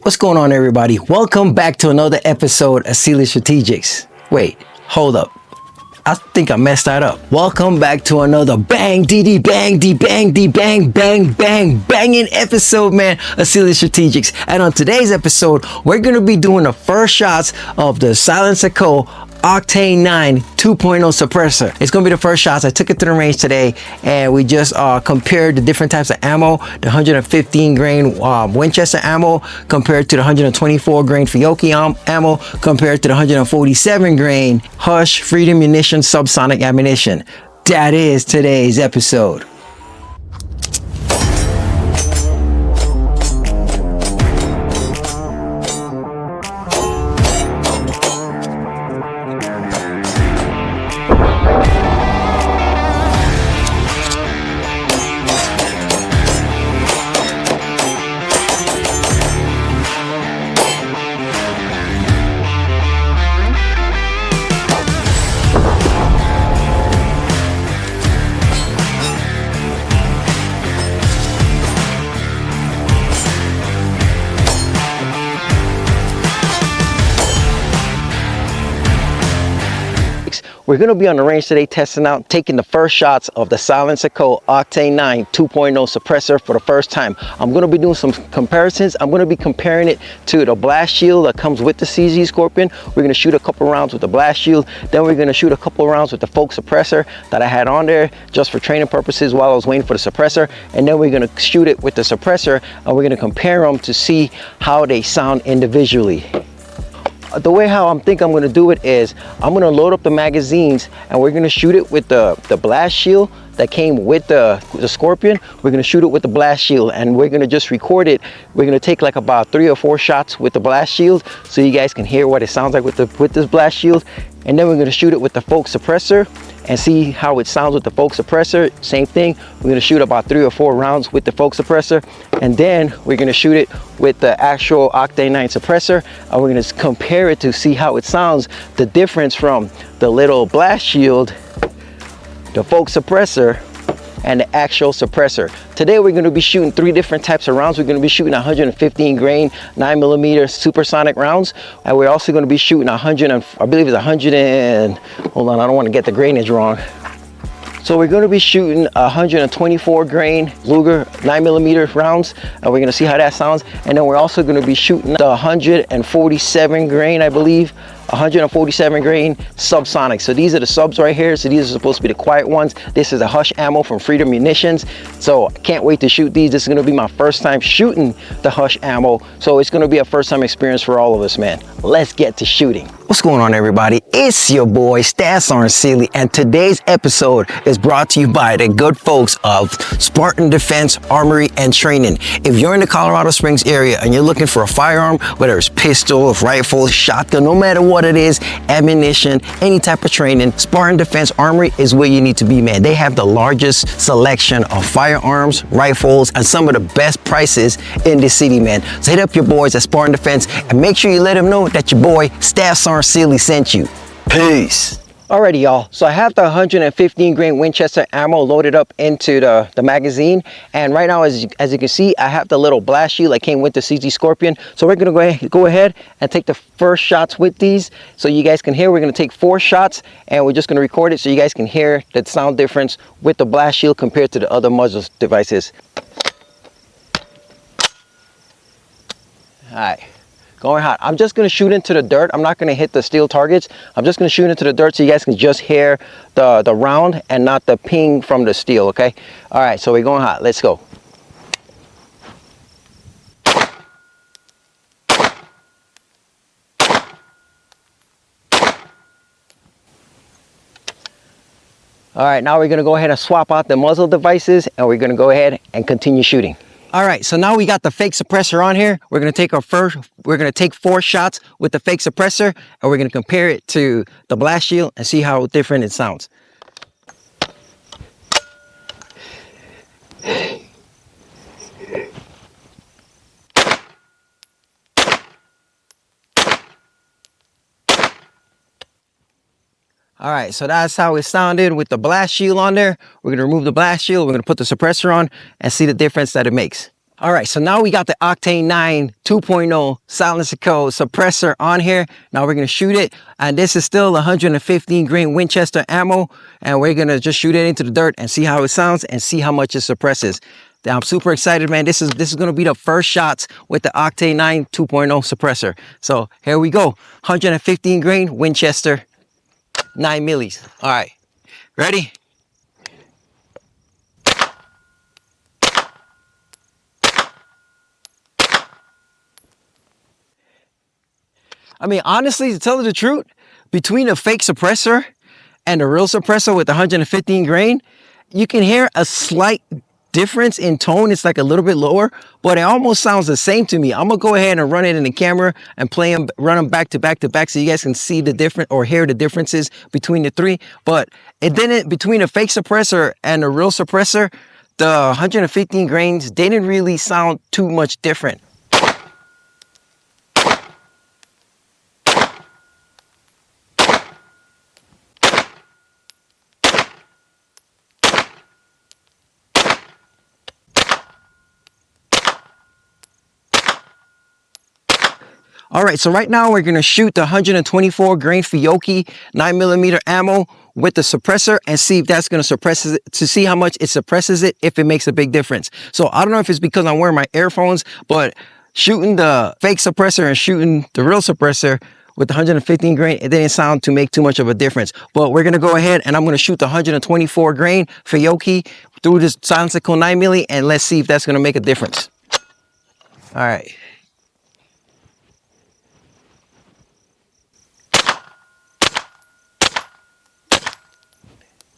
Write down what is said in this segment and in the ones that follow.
What's going on, everybody? Welcome back to another episode of Sealy Strategics. Wait, hold up. I think I messed that up. Welcome back to another bang, DD, bang, D, bang, D, bang, bang, bang, banging episode, man, of Sealy Strategics. And on today's episode, we're going to be doing the first shots of the Silencer Co. Octane 9 2.0 suppressor. It's gonna be the first shots. I took it to the range today and we just compared the different types of ammo. The 115 grain Winchester ammo compared to the 124 grain Fiocchi ammo compared to the 147 grain Hush Freedom Munition subsonic ammunition. That is today's episode. We're going to be on the range today testing out, taking the first shots of the Silencer Co. Octane 9 2.0 suppressor for the first time. I'm going to be doing some comparisons. I'm going to be comparing it to the blast shield that comes with the CZ Scorpion. We're going to shoot a couple rounds with the blast shield. Then we're going to shoot a couple rounds with the folk suppressor that I had on there just for training purposes while I was waiting for the suppressor. And then we're going to shoot it with the suppressor and we're going to compare them to see how they sound individually. The way how I'm going to do it is I'm going to load up the magazines and we're going to shoot it with the blast shield that came with the Scorpion. We're going to shoot it with the blast shield and we're going to just record it. We're going to take like about 3 or 4 shots with the blast shield so you guys can hear what it sounds like with this blast shield. And then we're going to shoot it with the folk suppressor and see how it sounds with the folk suppressor. Same thing, we're going to shoot about 3 or 4 rounds with the folk suppressor, and then we're going to shoot it with the actual Octane 9 suppressor, and we're going to compare it to see how it sounds, the difference from the little blast shield, the folk suppressor, and the actual suppressor. Today we're going to be shooting 3 different types of rounds. We're going to be shooting 115 grain 9mm supersonic rounds, and we're also going to be shooting 100 and I believe it's 100 and hold on, I don't want to get the grainage wrong. So we're going to be shooting 124 grain Luger 9mm rounds, and we're going to see how that sounds. And then we're also going to be shooting the 147 grain, I believe, 147 grain subsonic. So these are the subs right here. So these are supposed to be the quiet ones. This is a Hush ammo from Freedom Munitions. So I can't wait to shoot these. This is going to be my first time shooting the Hush ammo. So it's going to be a first time experience for all of us, man. Let's get to shooting. What's going on, everybody? It's your boy Stats Aren't Silly, and today's episode is brought to you by the good folks of Spartan Defense Armory and Training. If you're in the Colorado Springs area and you're looking for a firearm, whether it's pistol, rifle, shotgun, no matter what it is, ammunition, any type of training, Spartan Defense Armory is where you need to be, man. They have the largest selection of firearms, rifles, and some of the best prices in the city, man. So hit up your boys at Spartan Defense and make sure you let them know that your boy Stats Aren't Silly sent you. Peace. Alrighty, y'all, so I have the 115 grain Winchester ammo loaded up into the magazine, and right now as you can see, I have the little blast shield that came with the CZ Scorpion. So we're gonna go ahead and take the first shots with these so you guys can hear. We're gonna take 4 shots and we're just gonna record it so you guys can hear the sound difference with the blast shield compared to the other muzzle devices. Alright. Going hot. I'm just going to shoot into the dirt. I'm not going to hit the steel targets. I'm just going to shoot into the dirt so you guys can just hear the round and not the ping from the steel, okay? All right, so we're going hot. Let's go. All right, now we're going to go ahead and swap out the muzzle devices and we're going to go ahead and continue shooting. All right, so now we got the fake suppressor on here. We're gonna take 4 shots with the fake suppressor and we're gonna compare it to the blast shield and see how different it sounds. All right, so that's how it sounded with the blast shield on there. We're gonna remove the blast shield, we're gonna put the suppressor on and see the difference that it makes. All right, so now we got the Octane 9 2.0 silencer code suppressor on here. Now we're gonna shoot it, and this is still 115 grain Winchester ammo, and we're gonna just shoot it into the dirt and see how it sounds and see how much it suppresses. I'm super excited, man. This is gonna be the first shots with the Octane 9 2.0 suppressor. So here we go, 115 grain Winchester 9 millis. All right, ready? I mean, honestly, to tell you the truth, between the fake suppressor and the real suppressor with 115 grain, you can hear a slight difference in tone. It's like a little bit lower, but it almost sounds the same to me. I'm gonna go ahead and run it in the camera and play them, run them back to back to back, so you guys can see the difference or hear the differences between the three. But it didn't, between the fake suppressor and the real suppressor, the 115 grains didn't really sound too much different. All right, so right now we're gonna shoot the 124 grain Fiocchi 9mm ammo with the suppressor and see if that's gonna suppress it, to see how much it suppresses it, if it makes a big difference. So I don't know if it's because I'm wearing my earphones, but shooting the fake suppressor and shooting the real suppressor with the 115 grain, it didn't sound to make too much of a difference. But we're gonna go ahead and I'm gonna shoot the 124 grain Fiocchi through this silencer 9mm, and let's see if that's gonna make a difference. All right.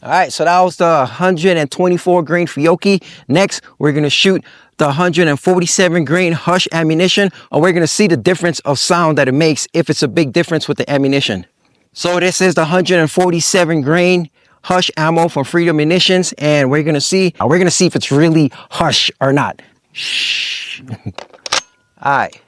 All right, so that was the 124 grain Fiocchi. Next, we're gonna shoot the 147 grain Hush ammunition, and we're gonna see the difference of sound that it makes, if it's a big difference with the ammunition. So this is the 147 grain Hush ammo from Freedom Munitions, and we're gonna see if it's really Hush or not. Shh. All right.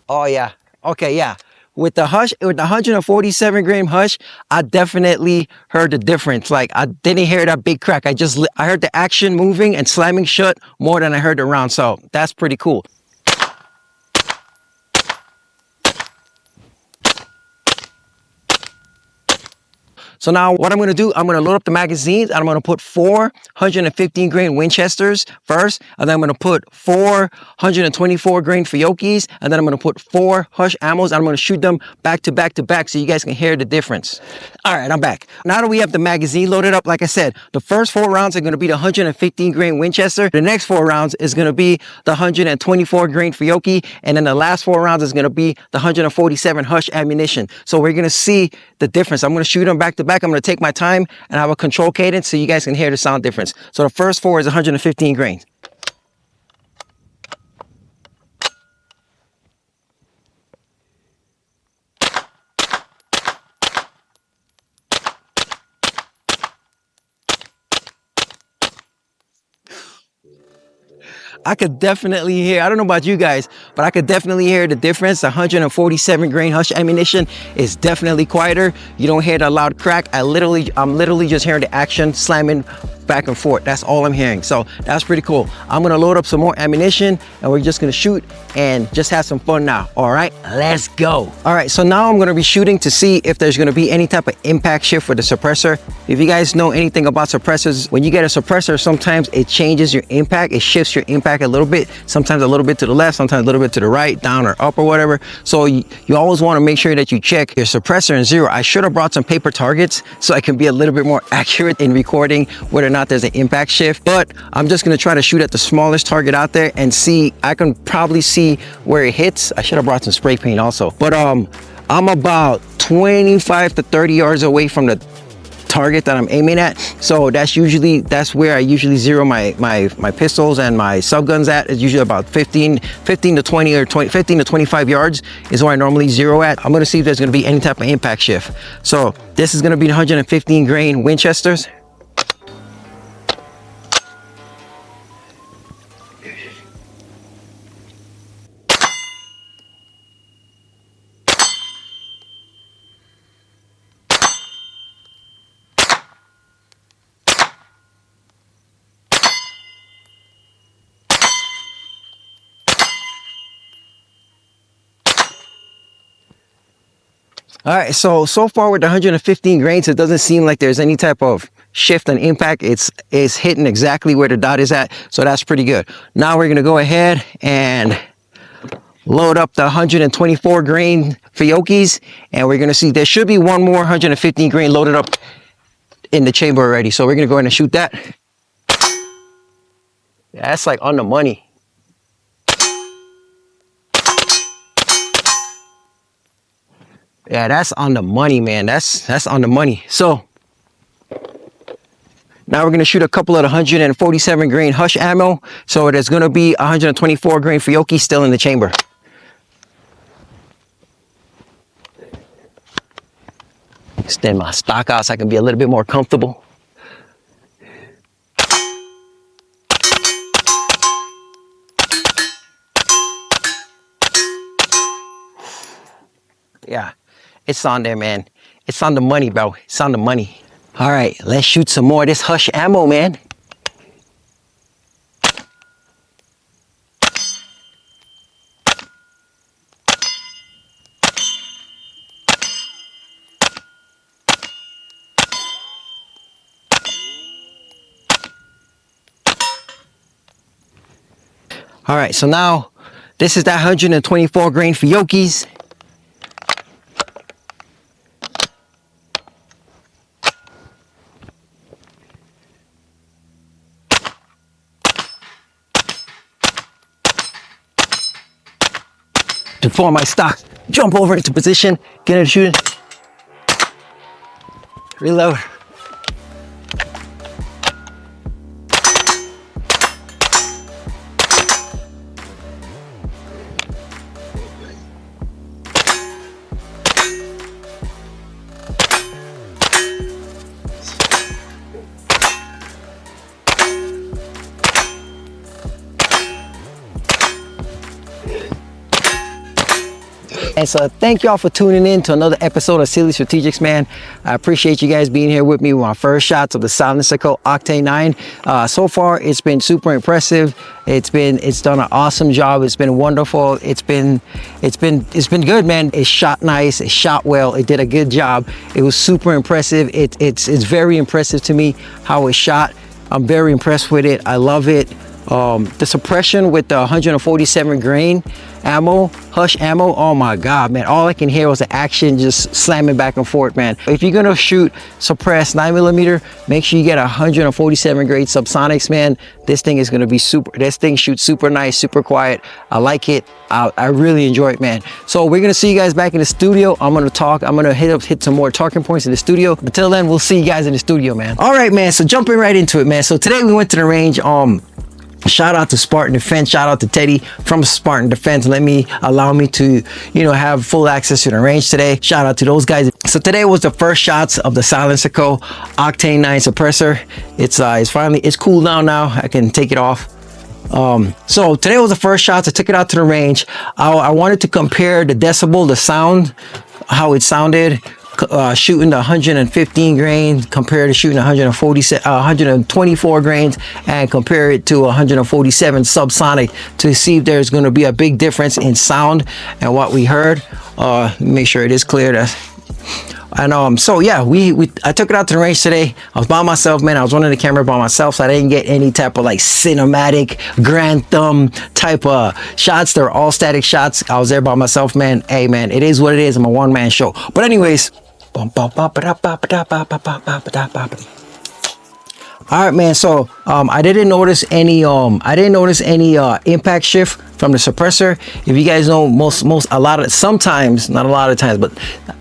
Oh yeah. Okay, yeah. With the Hush, with the 147 grain Hush, I definitely heard the difference. Like, I didn't hear that big crack. I heard the action moving and slamming shut more than I heard the round. So that's pretty cool. So now what I'm gonna do, I'm gonna load up the magazines, and I'm gonna put 415 grain Winchesters first, and then I'm gonna put 424 grain Fiocchis, and then I'm gonna put 4 Hush ammos, and I'm gonna shoot them back to back to back so you guys can hear the difference. All right, I'm back. Now that we have the magazine loaded up, like I said, the first 4 rounds are gonna be the 115 grain Winchester. The next 4 rounds is gonna be the 124 grain Fiocchi, and then the last 4 rounds is gonna be the 147 Hush ammunition. So we're gonna see the difference. I'm gonna shoot them back to back. I'm gonna take my time and have a control cadence so you guys can hear the sound difference. So the first 4 is 115 grains. I could definitely hear, I don't know about you guys, but I could definitely hear the difference. The 147 grain Hush ammunition is definitely quieter. You don't hear the loud crack. I'm literally just hearing the action slamming back and forth. That's all I'm hearing. So that's pretty cool. I'm gonna load up some more ammunition and we're just gonna shoot and just have some fun now. All right, let's go. All right, so now I'm gonna be shooting to see if there's gonna be any type of impact shift for the suppressor. If you guys know anything about suppressors, when you get a suppressor, sometimes it changes your impact. It shifts your impact a little bit, sometimes a little bit to the left, sometimes a little bit to the right, down or up or whatever. So you always wanna make sure that you check your suppressor in 0. I should have brought some paper targets so I can be a little bit more accurate in recording whether or not there's an impact shift, but I'm just gonna try to shoot at the smallest target out there and see. I can probably see where it hits. I should have brought some spray paint also, but I'm about 25 to 30 yards away from the target that I'm aiming at. So that's where I usually zero my pistols and my subguns at. It's usually about 15 to 20 or 15 to 25 yards is where I normally zero at. I'm gonna see if there's gonna be any type of impact shift. So this is gonna be 115 grain Winchesters. All right, so far with the 115 grains, it doesn't seem like there's any type of shift and impact. It's hitting exactly where the dot is at, so that's pretty good. Now we're gonna go ahead and load up the 124 grain Fiocchis, and we're gonna see there should be one more 115 grain loaded up in the chamber already. So we're gonna go ahead and shoot that. Yeah, that's like on the money. Yeah, that's on the money, man. That's on the money. So now we're gonna shoot a couple of the 147 grain Hush ammo. So there's gonna be 124 grain Fiocchi still in the chamber. Extend my stock out so I can be a little bit more comfortable. Yeah, it's on there, man. It's on the money, bro. It's on the money. All right, let's shoot some more of this Hush ammo, man. All right, so now this is that 124 grain Fiocchis. Before my stock, jump over into position, get it shooting, reload. And so thank y'all for tuning in to another episode of Silly Strategics, man. I appreciate you guys being here with me with my first shots of the Silencer Co. Octane 9. So far, it's been super impressive. It's done an awesome job. It's been wonderful. It's been good, man. It shot nice. It shot well. It did a good job. It was super impressive. It's very impressive to me how it shot. I'm very impressed with it. I love it. The suppression with the 147 grain ammo, Hush ammo, oh my god, man, all I can hear was the action just slamming back and forth, man. If you're gonna shoot suppressed 9mm, make sure you get 147 grain subsonics, man. This thing is gonna be this thing shoots super nice, super quiet. I like it. I really enjoy it, man. So we're gonna see you guys back in the studio. I'm gonna hit some more talking points in the studio. Until then, we'll see you guys in the studio, man. All right, man, so jumping right into it, man. So today we went to the range. Shout out to Spartan Defense, shout out to Teddy from Spartan Defense. Allow me to, have full access to the range today. Shout out to those guys. So today was the first shots of the Silencer Co. Octane 9 suppressor. It's cooled down now. I can take it off. So today was the first shots. I took it out to the range. I wanted to compare the decibel, the sound, how it sounded. Shooting the 115 grains compared to shooting 124 grains, and compare it to 147 subsonic to see if there's going to be a big difference in sound and what we heard. Make sure it is clear. And so yeah, I took it out to the range today. I was by myself, man. I was running the camera by myself, so I didn't get any type of like cinematic grand thumb type of shots. They're all static shots. I was there by myself, man. Hey, man, it is what it is. I'm a one-man show. But anyways, all right, man. So I didn't notice any impact shift from the suppressor. If you guys know, sometimes, not a lot of times, but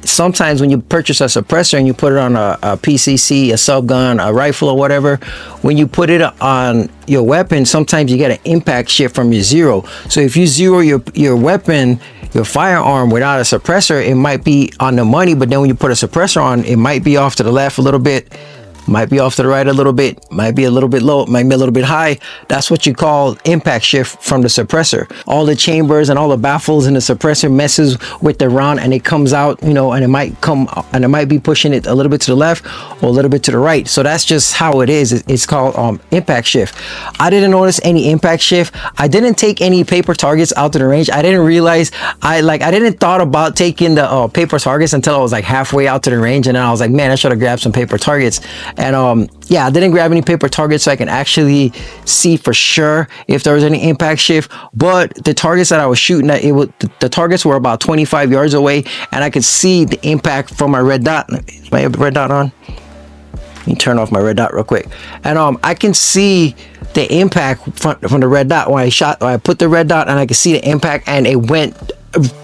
sometimes when you purchase a suppressor and you put it on a PCC, a subgun, a rifle or whatever, when you put it on your weapon, sometimes you get an impact shift from your zero. So if you zero your weapon, your firearm without a suppressor, it might be on the money, but then when you put a suppressor on, it might be off to the left a little bit. might be off to the right a little bit, might be a little bit low, might be a little bit high. That's what you call impact shift from the suppressor. All the chambers and all the baffles in the suppressor messes with the round, and it comes out, you know, and it might be pushing it a little bit to the left or a little bit to the right. So that's just how it is. It's called impact shift. I didn't notice any impact shift. I didn't take any paper targets out to the range. I didn't realize I didn't thought about taking the paper targets until I was like halfway out to the range, and then I was like, man, I should have grabbed some paper targets. And yeah, I didn't grab any paper targets so I can actually see for sure if there was any impact shift. But the targets that I was shooting at, the targets were about 25 yards away, and I could see the impact from my red dot. Is my red dot on? Let me turn off my red dot real quick. And I can see the impact from the red dot when I put the red dot, and I could see the impact, and it went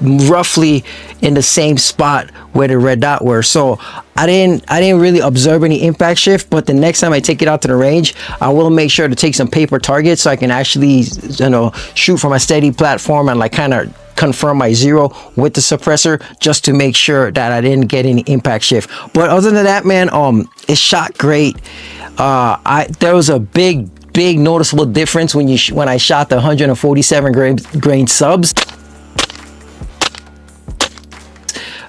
roughly in the same spot where the red dot were. So I didn't really observe any impact shift, but the next time I take it out to the range, I will make sure to take some paper targets so I can actually, you know, shoot from a steady platform and like kind of confirm my zero with the suppressor, just to make sure that I didn't get any impact shift. But other than that, man, it shot great. There was a big noticeable difference when I shot the 147 grain subs.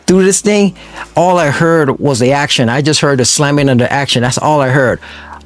Through this thing, all I heard was the action. I just heard the slamming of the action. That's all I heard.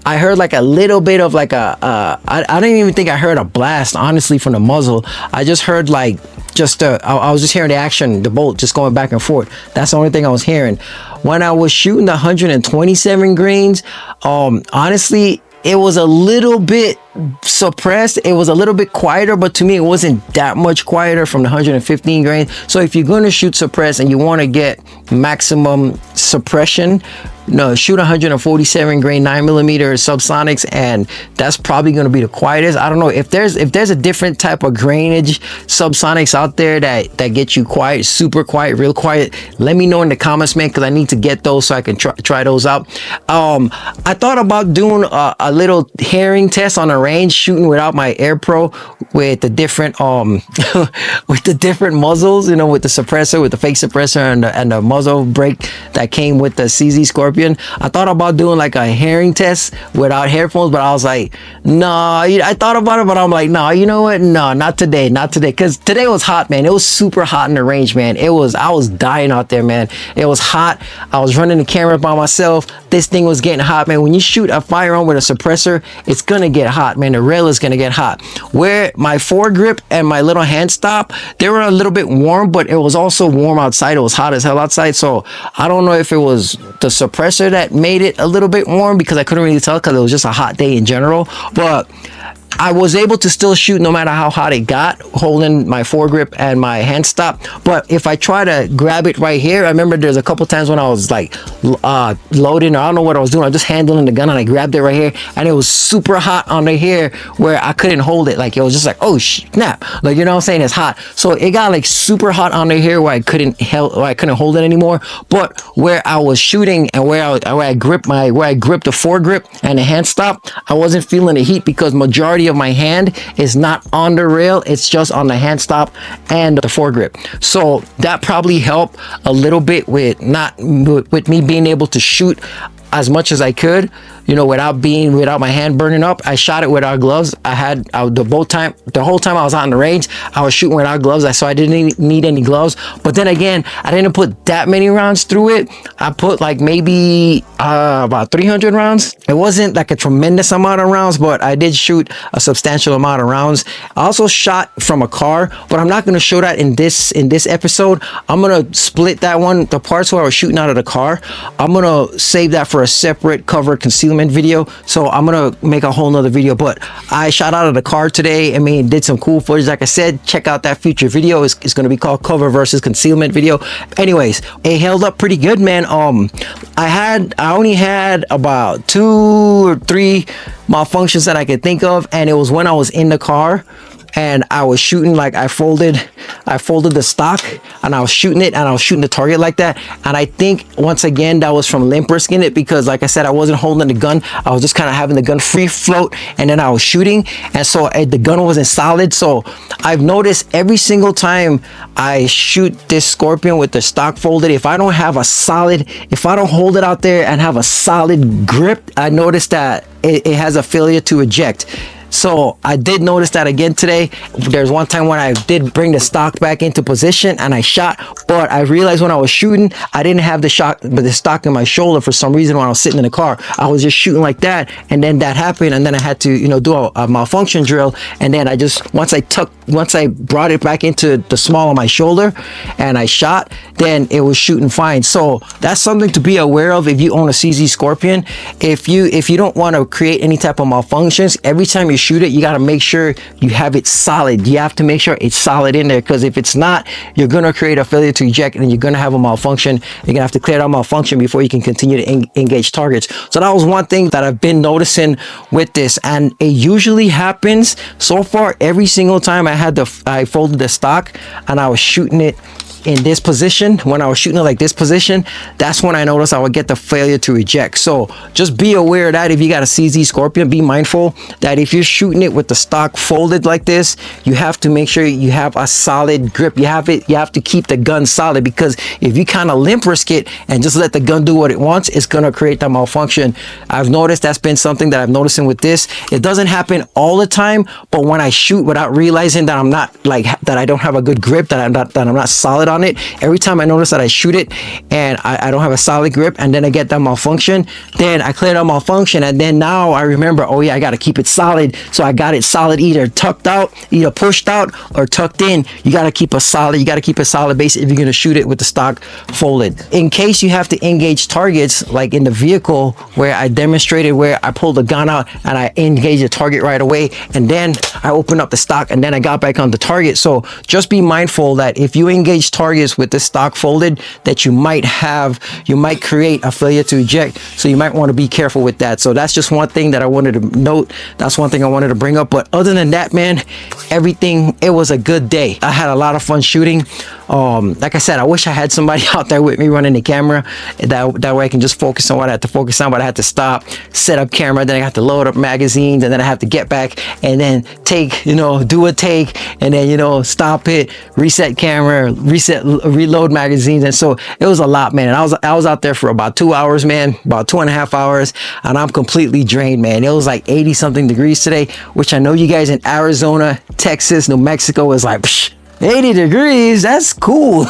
I heard like a little bit of like I didn't even think I heard a blast, honestly, from the muzzle. I just heard like I was just hearing the action, the bolt just going back and forth. That's the only thing I was hearing. When I was shooting the 127 grains, honestly, it was a little bit suppressed. It was a little bit quieter, but to me it wasn't that much quieter from the 115 grains. So if you're going to shoot suppressed and you want to get maximum suppression, no, shoot 147 grain 9mm subsonics, and that's probably going to be the quietest. I don't know if there's a different type of grainage subsonics out there that get you quiet, super quiet, real quiet. Let me know in the comments, man, because I need to get those so I can try those out. I thought about doing a little herring test on the range, shooting without my Air Pro with the different with the different muzzles, you know, with the suppressor, with the fake suppressor and the muzzle brake that came with the CZ Scorpion. I thought about doing like a herring test without headphones, but I was like, no. I thought about it, but I'm like, no, you know what? No, not today, because today was hot, man. It was super hot in the range, man. I was dying out there, man. It was hot. I was running the camera by myself. This thing was getting hot, man. When you shoot a firearm with a suppressor, it's gonna get hot, man. The rail is gonna get hot. Where my foregrip and my little hand stop, they were a little bit warm, but it was also warm outside. It was hot as hell outside, so I don't know if it was the suppressor that made it a little bit warm, because I couldn't really tell because it was just a hot day in general. But I was able to still shoot no matter how hot it got, holding my foregrip and my hand stop. But if I try to grab it right here, I remember there's a couple times when I was like loading, or I don't know what I was doing. I was just handling the gun and I grabbed it right here, and it was super hot under here where I couldn't hold it. Like it was just like, oh snap, like, you know what I'm saying, it's hot. So it got like super hot under here where I couldn't hold it anymore. But where I was shooting and where I gripped the foregrip and the hand stop, I wasn't feeling the heat because majority of my hand is not on the rail, it's just on the hand stop and the foregrip. So that probably helped a little bit with me being able to shoot as much as I could, you know, without my hand burning up. I shot it without gloves. The whole time I was out in the range, I was shooting without gloves, so I didn't need any gloves. But then again, I didn't put that many rounds through it. I put like maybe about 300 rounds. It wasn't like a tremendous amount of rounds, but I did shoot a substantial amount of rounds. I also shot from a car, but I'm not going to show that in this episode. I'm going to split that one, the parts where I was shooting out of the car. I'm going to save that for a separate cover concealment video, so I'm gonna make a whole nother video. But I shot out of the car today. I mean, did some cool footage. Like I said, check out that future video. It's gonna be called cover versus concealment video. Anyways, it held up pretty good, man. I only had about 2 or 3 malfunctions that I could think of, and it was when I was in the car and I was shooting like I folded the stock, and I was shooting it, and I was shooting the target like that. And I think once again that was from limp risking it, because like I said, I wasn't holding the gun. I was just kind of having the gun free float, and then I was shooting, and so the gun wasn't solid. So I've noticed every single time I shoot this Scorpion with the stock folded, if I don't have a solid, if I don't hold it out there and have a solid grip, I noticed that it has a failure to eject. So I did notice that again today. There's one time when I did bring the stock back into position and I shot, but I realized when I was shooting, I didn't have the stock in my shoulder for some reason when I was sitting in the car. I was just shooting like that, and then that happened, and then I had to, you know, do a malfunction drill, and then I just, once I brought it back into the small of my shoulder and I shot, then it was shooting fine. So that's something to be aware of if you own a CZ Scorpion. If you don't want to create any type of malfunctions, every time you shoot it, you got to make sure you have it solid. You have to make sure it's solid in there, because if it's not, you're going to create a failure to eject, and you're going to have a malfunction. You're going to have to clear that malfunction before you can continue to engage targets. So that was one thing that I've been noticing with this, and it usually happens so far every single time I folded the stock and I was shooting it in this position. When I was shooting it like this position, that's when I noticed I would get the failure to eject. So just be aware of that. If you got a CZ Scorpion, be mindful that if you're shooting it with the stock folded like this, you have to make sure you have a solid grip. You have to keep the gun solid, because if you kind of limp risk it and just let the gun do what it wants, it's gonna create that malfunction. I've noticed that's been something that I'm noticing with this. It doesn't happen all the time, but when I shoot without realizing that I'm not that I don't have a good grip, that I'm not solid on it, every time I notice that I shoot it and I don't have a solid grip, and then I get that malfunction, then I clear that malfunction, and then now I remember, oh yeah, I got to keep it solid. So I got it solid, either tucked out, either pushed out, or tucked in. You got to keep a solid base if you're going to shoot it with the stock folded. In case you have to engage targets, like in the vehicle where I demonstrated where I pulled the gun out and I engaged the target right away, and then I opened up the stock and then I got back on the target. So just be mindful that if you engage targets with the stock folded, that you might create a failure to eject. So you might want to be careful with that. So that's just one thing that I wanted to note. That's one thing I wanted to bring up. But other than that, man, it was a good day. I had a lot of fun shooting. Like I said, I wish I had somebody out there with me running the camera, that way I can just focus on what I had to focus on. But I had to stop, set up camera, then I had to load up magazines, and then I have to get back and then do a take, and then stop it, reset camera, reload magazines. And so it was a lot, man. And I was out there for about 2 hours, man, about 2.5 hours, and I'm completely drained, man. It was like 80 something degrees today, which I know you guys in Arizona, Texas, New Mexico is like, psh, 80 degrees, that's cool.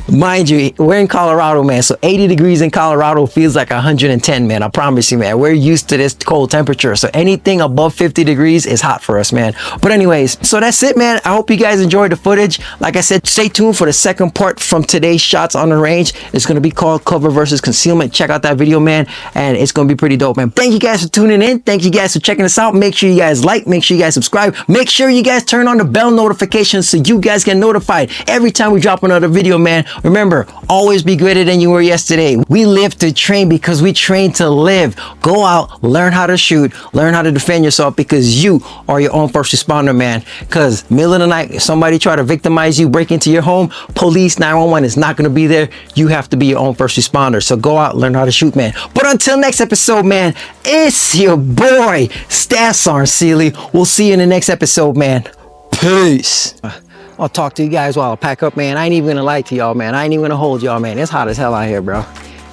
Mind you, we're in Colorado, man, so 80 degrees in Colorado feels like 110, man. I promise you, man, we're used to this cold temperature, so anything above 50 degrees is hot for us, man. But anyways, so that's it, man. I hope you guys enjoyed the footage. Like I said, stay tuned for the second part from today's shots on the range. It's going to be called Cover versus Concealment. Check out that video, man, and it's going to be pretty dope, man. Thank you guys for tuning in. Thank you guys for checking us out. Make sure you guys like, make sure you guys subscribe, make sure you guys turn on the bell notifications so you guys get notified every time we drop another video, man. Remember, always be greater than you were yesterday. We live to train because we train to live. Go out, learn how to shoot, learn how to defend yourself, because you are your own first responder, man. Because middle of the night, if somebody try to victimize you, break into your home, police, 911 is not going to be there. You have to be your own first responder. So go out, learn how to shoot, man. But until next episode, man, it's your boy, Staff Sergeant Sealy. We'll see you in the next episode, man. Peace. I'll talk to you guys while I pack up, man. I ain't even gonna lie to y'all, man. I ain't even gonna hold y'all, man. It's hot as hell out here, bro.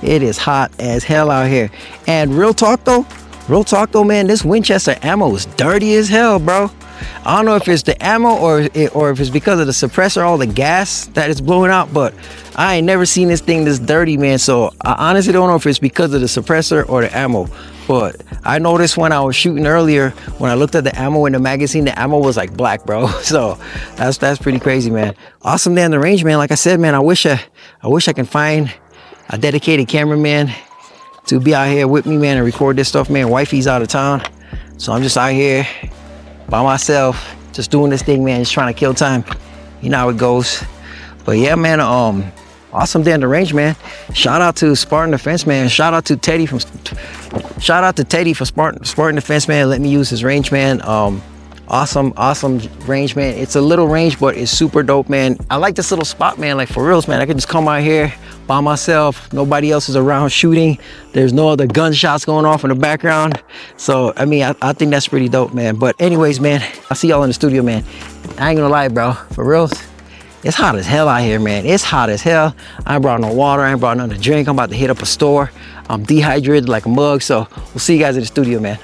It is hot as hell out here. And real talk though, man, this Winchester ammo is dirty as hell, bro. I don't know if it's the ammo or if it's because of the suppressor, all the gas that is blowing out, but I ain't never seen this thing this dirty, man. So I honestly don't know if it's because of the suppressor or the ammo. But I noticed when I was shooting earlier, when I looked at the ammo in the magazine, the ammo was like black, bro. So that's pretty crazy, man. Awesome day on the range, man. Like I said, man, I wish I can find a dedicated cameraman to be out here with me, man, and record this stuff, man. Wifey's out of town, so I'm just out here by myself, just doing this thing, man, just trying to kill time. You know how it goes. But yeah, man, awesome day on the range, man. Shout out to Spartan Defense, man. Shout out to Teddy for Spartan Defense, man. Let me use his range, man. Awesome range, man. It's a little range, but it's super dope, man. I like this little spot, man. Like for reals, man. I can just come out here by myself. Nobody else is around shooting. There's no other gunshots going off in the background. So, I mean, I think that's pretty dope, man. But anyways, man, I'll see y'all in the studio, man. I ain't gonna lie, bro. For reals, it's hot as hell out here, man. It's hot as hell. I ain't brought no water. I ain't brought nothing to drink. I'm about to hit up a store. I'm dehydrated like a mug. So we'll see you guys in the studio, man.